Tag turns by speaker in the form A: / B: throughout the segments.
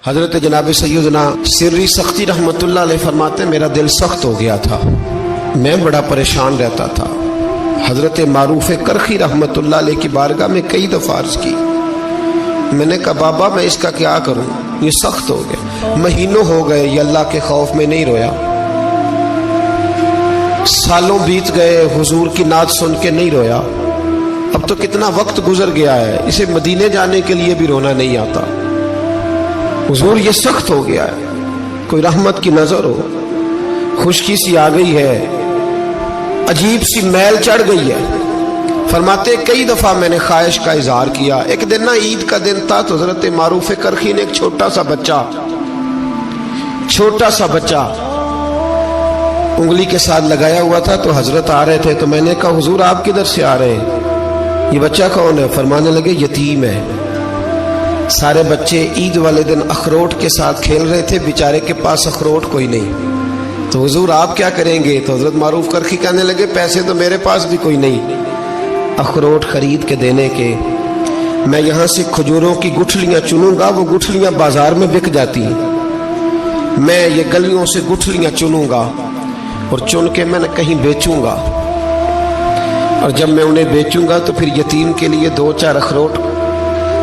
A: حضرت جناب سیدنا سری سختی رحمتullah علیہ فرماتے ہیں میرا دل سخت ہو گیا تھا، میں بڑا پریشان رہتا تھا۔ حضرت معروف کرخی رحمتullah علیہ کی بارگاہ میں کئی دفعہ عرض کی، میں نے کہا بابا میں اس کا کیا کروں، یہ سخت ہو گیا، مہینوں ہو گئے یہ اللہ کے خوف میں نہیں رویا، سالوں بیت گئے حضور کی نعت سن کے نہیں رویا، اب تو کتنا وقت گزر گیا ہے، اسے مدینے جانے کے لیے بھی رونا نہیں آتا، حضور یہ سخت ہو گیا ہے، کوئی رحمت کی نظر ہو، خشکی سی آ گئی ہے، عجیب سی میل چڑھ گئی ہے۔ فرماتے کئی دفعہ میں نے خواہش کا اظہار کیا۔ ایک دن نا عید کا دن تھا تو حضرت معروف کرخی نے ایک چھوٹا سا بچہ انگلی کے ساتھ لگایا ہوا تھا، تو حضرت آ رہے تھے، تو میں نے کہا حضور آپ کدھر سے آ رہے ہیں، یہ بچہ کون ہے؟ فرمانے لگے یتیم ہے۔ سارے بچے عید والے دن اخروٹ کے ساتھ کھیل رہے تھے، بیچارے کے پاس اخروٹ کوئی نہیں، تو حضور آپ کیا کریں گے؟ تو حضرت معروف کرخی کہنے لگے پیسے تو میرے پاس بھی کوئی نہیں اخروٹ خرید کے دینے کے، میں یہاں سے کھجوروں کی گٹھلیاں چنوں گا، وہ گٹھلیاں بازار میں بک جاتی ہیں، میں یہ گلیوں سے گٹھلیاں چنوں گا اور چن کے میں کہیں بیچوں گا، اور جب میں انہیں بیچوں گا تو پھر یتیم کے لیے 2-4 اخروٹ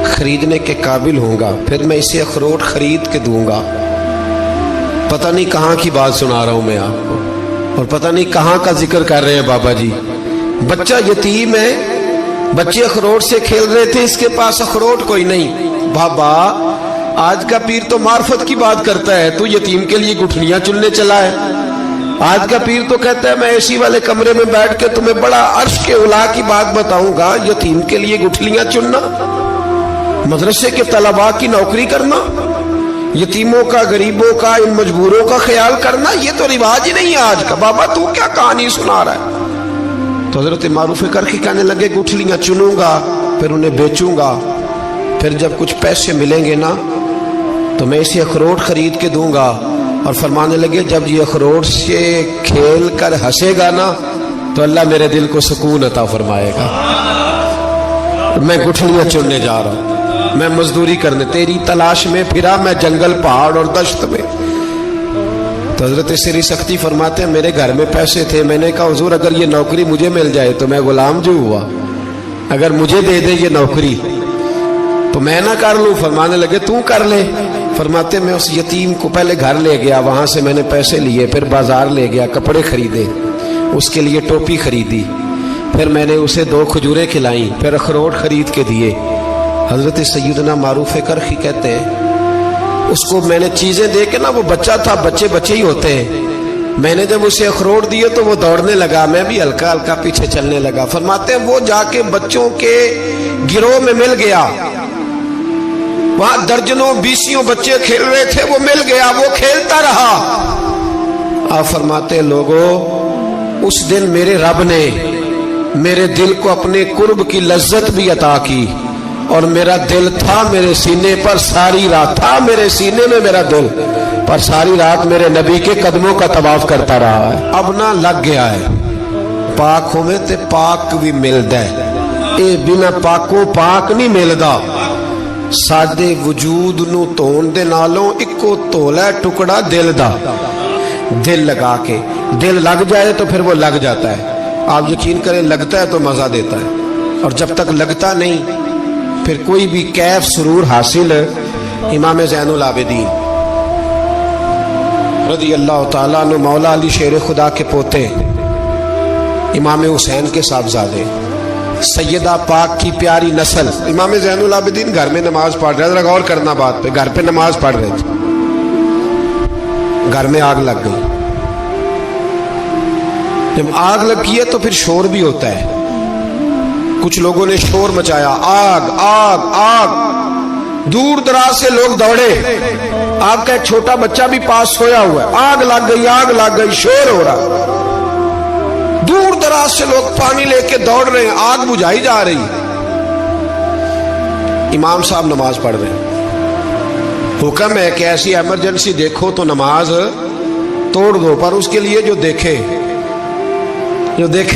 A: خریدنے کے قابل ہوں گا، پھر میں اسے اخروٹ خرید کے دوں گا۔ پتہ نہیں کہاں کی بات سنا رہا ہوں میں آپ کو، اور پتہ نہیں کہاں کا ذکر کر رہے ہیں بابا جی۔ بچہ یتیم ہے، بچے اخروٹ سے کھیل رہے تھے، اس کے پاس اخروٹ کوئی نہیں۔ بابا آج کا پیر تو معرفت کی بات کرتا ہے، تو یتیم کے لیے گٹھلیاں چننے چلا ہے۔ آج کا پیر تو کہتا ہے میں اے سی والے کمرے میں بیٹھ کے تمہیں بڑا عرش کے اعلیٰ کی بات بتاؤں گا، یتیم کے لیے گٹھلیاں چننا، مدرسے کے طلباء کی نوکری کرنا، یتیموں کا، غریبوں کا، ان مجبوروں کا خیال کرنا، یہ تو رواج ہی نہیں ہے آج کا۔ بابا تو کیا کہانی سنا رہا ہے؟ تو حضرت معروف کرخی کہنے لگے گٹھلیاں چنوں گا، پھر انہیں بیچوں گا، پھر جب کچھ پیسے ملیں گے نا تو میں اسے اخروٹ خرید کے دوں گا، اور فرمانے لگے جب یہ اخروٹ سے کھیل کر ہنسے گا نا تو اللہ میرے دل کو سکون عطا فرمائے گا۔ میں گٹھلیاں چننے جا رہا ہوں، میں مزدوری کرنے تیری تلاش میں پھرا میں جنگل پہاڑ اور دشت میں۔ تو حضرت سری سختی فرماتے ہیں میرے گھر میں پیسے تھے، میں نے کہا حضور اگر یہ نوکری مجھے مل جائے تو میں غلام جو ہوا، اگر مجھے دے دے یہ نوکری تو میں نہ کر لوں؟ فرمانے لگے تو کر لے۔ فرماتے میں اس یتیم کو پہلے گھر لے گیا، وہاں سے میں نے پیسے لیے، پھر بازار لے گیا، کپڑے خریدے، اس کے لیے ٹوپی خریدی، پھر میں نے اسے 2 کھجوریں کھلائیں، پھر اخروٹ خرید کے دیے۔ حضرت سیدنا معروف کرخی کہتے ہیں اس کو میں نے چیزیں دے کے نا، وہ بچہ تھا، بچے ہی ہوتے ہیں، میں نے جب اسے اخروٹ دیے تو وہ دوڑنے لگا، میں بھی ہلکا ہلکا پیچھے چلنے لگا۔ فرماتے ہیں وہ جا کے بچوں کے گروہ میں مل گیا، وہاں درجنوں 20 بچے کھیل رہے تھے، وہ مل گیا، وہ کھیلتا رہا۔ آپ فرماتے لوگوں اس دن میرے رب نے میرے دل کو اپنے قرب کی لذت بھی عطا کی، اور میرا دل تھا میرے سینے پر ساری رات، تھا میرے سینے میں میرا دل، پر ساری رات میرے نبی کے قدموں کا طواف کرتا رہا ہے۔ اب نہ لگ گیا ہے، پاک ہوئے تے پاک بھی ملدا ہے، اے بنا پاکوں پاک نہیں ملدا۔ ساڈے وجود نو دھون دے نالوں اکو تولا ٹکڑا دل دا، دل لگا کے، دل لگ جائے تو پھر وہ لگ جاتا ہے۔ آپ یقین کریں لگتا ہے تو مزہ دیتا ہے، اور جب تک لگتا نہیں پھر کوئی بھی کیف سرور حاصل۔ امام زین العابدین رضی اللہ تعالیٰ عنہ مولا علی شیر خدا کے پوتے، امام حسین کے صاحبزادے، سیدہ پاک کی پیاری نسل، امام زین العابدین گھر میں نماز پڑھ رہے، ذرا غور کرنا بات پہ، گھر پہ نماز پڑھ رہے تھے، گھر میں آگ لگ گئی۔ جب آگ لگی ہے تو پھر شور بھی ہوتا ہے، کچھ لوگوں نے شور مچایا، آگ آگ آگ، دور دراز سے لوگ دوڑے، آپ کا ایک چھوٹا بچہ بھی پاس سویا ہوا ہے، آگ لگ گئی، شور ہو رہا، دور دراز سے لوگ پانی لے کے دوڑ رہے ہیں، آگ بجھائی جا رہی۔ امام صاحب نماز پڑھ رہے ہیں، حکم ہے کہ ایسی ایمرجنسی دیکھو تو نماز توڑ دو، پر اس کے لیے جو دیکھے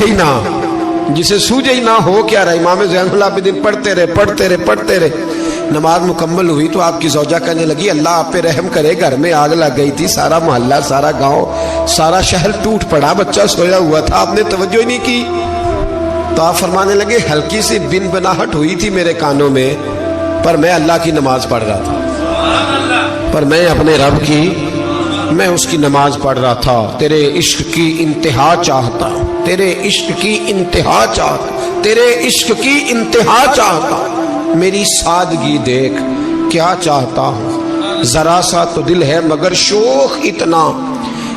A: ہی نہ، جسے سوجے ہی نہ ہو کیا رہا۔ امام زین العابدین پڑھتے رہے، نماز مکمل ہوئی تو آپ کی زوجہ کہنے لگی اللہ آپ پہ رحم کرے، گھر میں آگ لگ گئی تھی، سارا محلہ، سارا گاؤں، سارا شہر ٹوٹ پڑا، بچہ سویا ہوا تھا، آپ نے توجہ ہی نہیں کی۔ تو آپ فرمانے لگے ہلکی سی بن بناہٹ ہوئی تھی میرے کانوں میں، پر میں اللہ کی نماز پڑھ رہا تھا، پر میں اپنے رب کی میں اس کی نماز پڑھ رہا تھا، تیرے عشق کی انتہا چاہتا، تیرے عشق کی انتہا چاہتا، تیرے عشق کی انتہا چاہتا، میری سادگی دیکھ کیا چاہتا ہوں، ذرا سا تو دل ہے مگر شوق اتنا،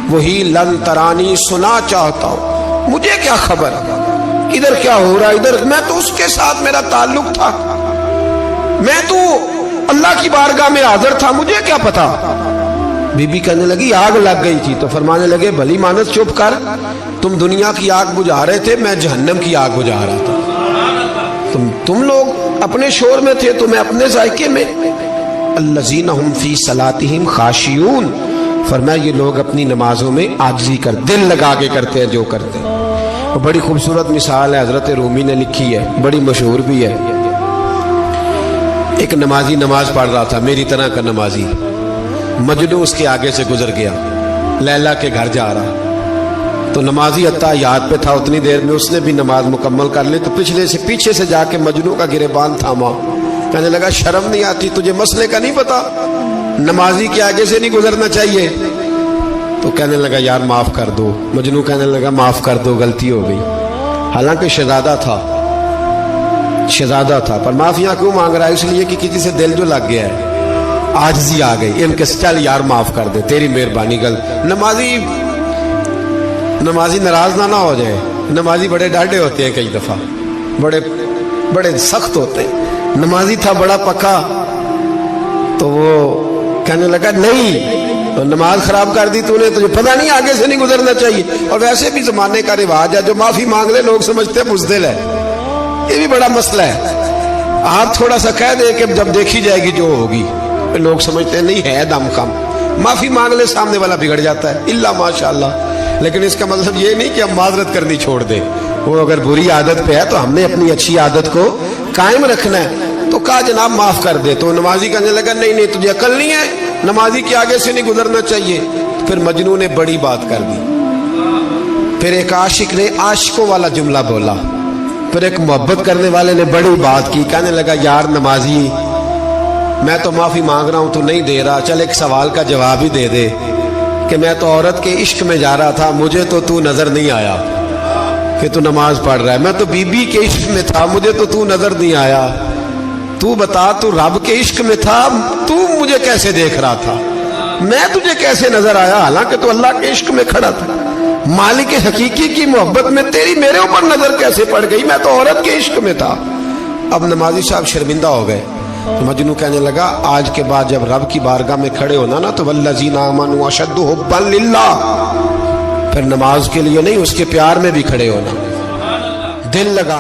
A: وہی لن ترانی سنا چاہتا ہوں، مجھے کیا خبر ادھر کیا ہو رہا، ادھر میں تو اس کے ساتھ میرا تعلق تھا، میں تو اللہ کی بارگاہ میں حاضر تھا، مجھے کیا پتا۔ بی بی کہنے لگی آگ لگ گئی تھی، تو فرمانے لگے بھلی مانس چپ کر، تم دنیا کی آگ بجھا رہے تھے، میں جہنم کی آگ بجھا رہا تھا، تم لوگ اپنے شور میں تھے تو میں اپنے ذائقے میں۔ الذین هم فی صلاتہم خاشعون، فرمایا یہ لوگ اپنی نمازوں میں عاجزی کر دل لگا کے کرتے ہیں جو کرتے ہیں۔ اور بڑی خوبصورت مثال ہے، حضرت رومی نے لکھی ہے، بڑی مشہور بھی ہے۔ ایک نمازی نماز پڑھ رہا تھا، میری طرح کا نمازی، مجنو اس کے آگے سے گزر گیا، لیلا کے گھر جا رہا، تو نمازی اتحیات پہ تھا، اتنی دیر میں اس نے بھی نماز مکمل کر لی، تو پیچھے سے جا کے مجنو کا گریبان تھاما، کہنے لگا شرم نہیں آتی تجھے، مسئلے کا نہیں پتا، نمازی کے آگے سے نہیں گزرنا چاہیے؟ تو کہنے لگا یار معاف کر دو، مجنو کہنے لگا معاف کر دو، غلطی ہو گئی، حالانکہ شہزادہ تھا، پر معافیاں کیوں مانگ رہا ہے؟ اس لیے کہ کسی سے دل جو لگ گیا ہے، عاجزی آ گئی، ان کے چل یار معاف کر دے، تیری مہربانی، نمازی ناراض نہ ہو جائے، نمازی بڑے ڈاڈے ہوتے ہیں، کئی دفعہ بڑے سخت ہوتے ہیں، نمازی تھا بڑا پکا، تو وہ کہنے لگا نہیں، نماز خراب کر دی تو نے، تجھے پتہ نہیں آگے سے نہیں گزرنا چاہیے، اور ویسے بھی زمانے کا رواج ہے جو معافی مانگ لے لوگ سمجھتے ہیں بزدل ہے، یہ بھی بڑا مسئلہ ہے، آپ تھوڑا سا کہہ دیں کہ جب دیکھی جائے گی جو ہوگی، لوگ سمجھتے ہیں نہیں ہے دم کم، معافی مانگ لے سامنے والا بگڑ جاتا ہے، الا ماشاءاللہ، لیکن اس کا مطلب یہ نہیں کہ ہم معذرت کرنی چھوڑ دیں، وہ اگر بری عادت پہ ہے تو ہم نے اپنی اچھی عادت کو قائم رکھنا ہے، تو کہا جناب معاف کر دے، تو نمازی کہنے لگا نہیں تجھے عقل نہیں ہے، نمازی کے آگے سے نہیں گزرنا چاہیے، پھر مجنون نے بڑی بات کر دی، پھر ایک عاشق نے عاشقوں والا جملہ بولا، پھر ایک محبت کرنے والے نے بڑی بات کی، کہنے لگا یار نمازی میں تو معافی مانگ رہا ہوں تو نہیں دے رہا، چل ایک سوال کا جواب ہی دے دے کہ میں تو عورت کے عشق میں جا رہا تھا، مجھے تو نظر نہیں آیا کہ تو نماز پڑھ رہا ہے، میں تو بی بی کے عشق میں تھا، مجھے تو نظر نہیں آیا، تو بتا تو رب کے عشق میں تھا، تو مجھے کیسے دیکھ رہا تھا، میں تجھے کیسے نظر آیا، حالانکہ تو اللہ کے عشق میں کھڑا تھا، مالک حقیقی کی محبت میں تیری میرے اوپر نظر کیسے پڑ گئی، میں تو عورت کے عشق میں تھا۔ اب نمازی صاحب شرمندہ ہو گئے، تو مجنو کہنے لگا آج کے بعد جب رب کی بارگاہ میں کھڑے ہونا نا تو والذین آمنوا اشد حبا للہ، پھر نماز کے لیے نہیں اس کے پیار میں بھی کھڑے ہونا، دل لگا